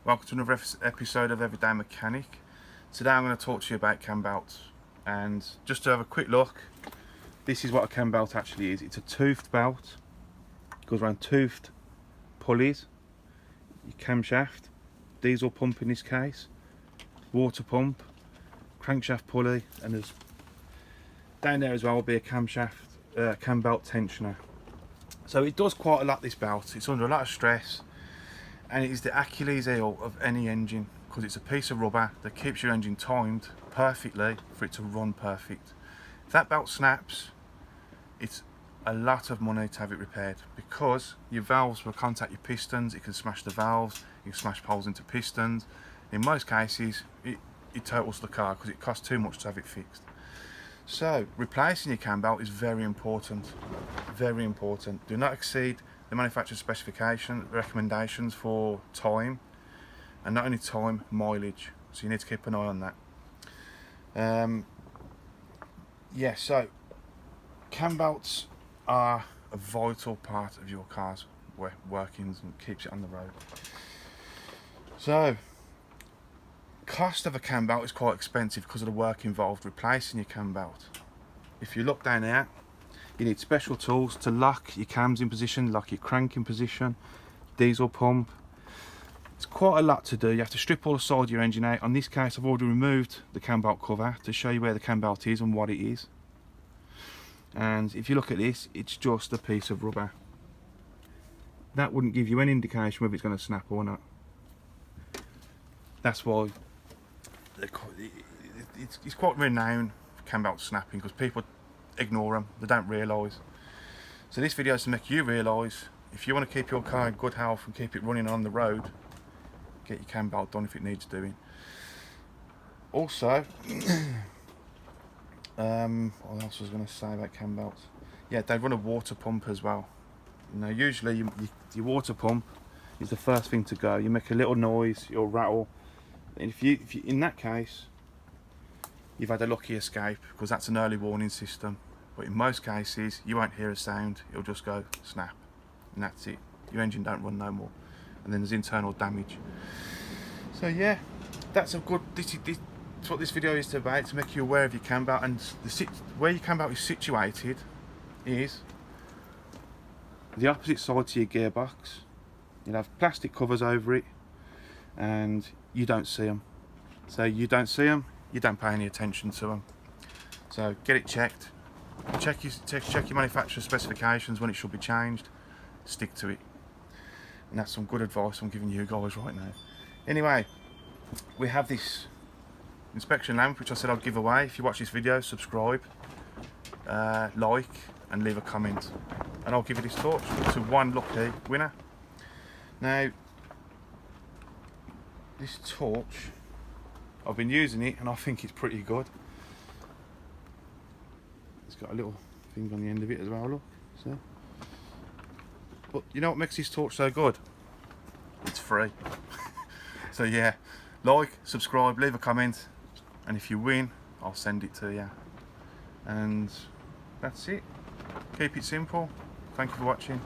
Welcome to another episode of Everyday Mechanic. Today I'm going to talk to you about Cambelt, and just to have a quick look, this is what a Cambelt actually is. It's a toothed belt. It goes around toothed pulleys, your camshaft, diesel pump in this case, water pump, crankshaft pulley, and there's down there as well will be a camshaft, Cambelt tensioner. So it does quite a lot, this belt. It's under a lot of stress, and it is the Achilles heel of any engine because it's a piece of rubber that keeps your engine timed perfectly for it to run perfect. If that belt snaps, it's a lot of money to have it repaired because your valves will contact your pistons. It can smash the valves, you can smash holes into pistons. In most cases it totals the car because it costs too much to have it fixed. So replacing your cam belt is very important. Very important. Do not exceed the manufacturer's specification recommendations for time, and not only time, mileage. So you need to keep an eye on that. Yeah, so cam belts are a vital part of your car's workings and keeps it on the road. So cost of a cam belt is quite expensive because of the work involved replacing your cam belt. If you look down here, you need special tools to lock your cams in position, lock your crank in position, diesel pump. It's quite a lot to do. You have to strip all the side of your engine out. On this case I've already removed the cam belt cover to show you where the cam belt is and what it is. And if you look at this, it's just a piece of rubber. That wouldn't give you any indication whether it's going to snap or not. That's why it's quite renowned for cam belt snapping, because people ignore them, they don't realise. So this video is to make you realise, if you want to keep your car in good health and keep it running on the road, get your cam belt done if it needs doing. Also, what else was I going to say about cam belts? Yeah, they run a water pump as well. You know, usually your water pump is the first thing to go. You make a little noise, you'll rattle. And if you in that case, you've had a lucky escape because that's an early warning system. But in most cases, you won't hear a sound. It'll just go snap, and that's it. Your engine don't run no more, and then there's internal damage. So yeah, that's a good. This what this video is about, to make you aware of your cam belt, and where your cam belt is situated is the opposite side to your gearbox. You'll have plastic covers over it, and you don't see them. So you don't see them, you don't pay any attention to them. So get it checked. Check your manufacturer's specifications when it should be changed. Stick to it. And that's some good advice I'm giving you guys right now. Anyway, we have this inspection lamp which I said I'd give away. If you watch this video, subscribe, like and leave a comment, and I'll give you this torch to one lucky winner. Now this torch, I've been using it and I think it's pretty good. It's got a little thing on the end of it as well, look. So, but you know what makes this torch so good? It's free. So yeah, like, subscribe, leave a comment, and if you win, I'll send it to you. And that's it. Keep it simple. Thank you for watching.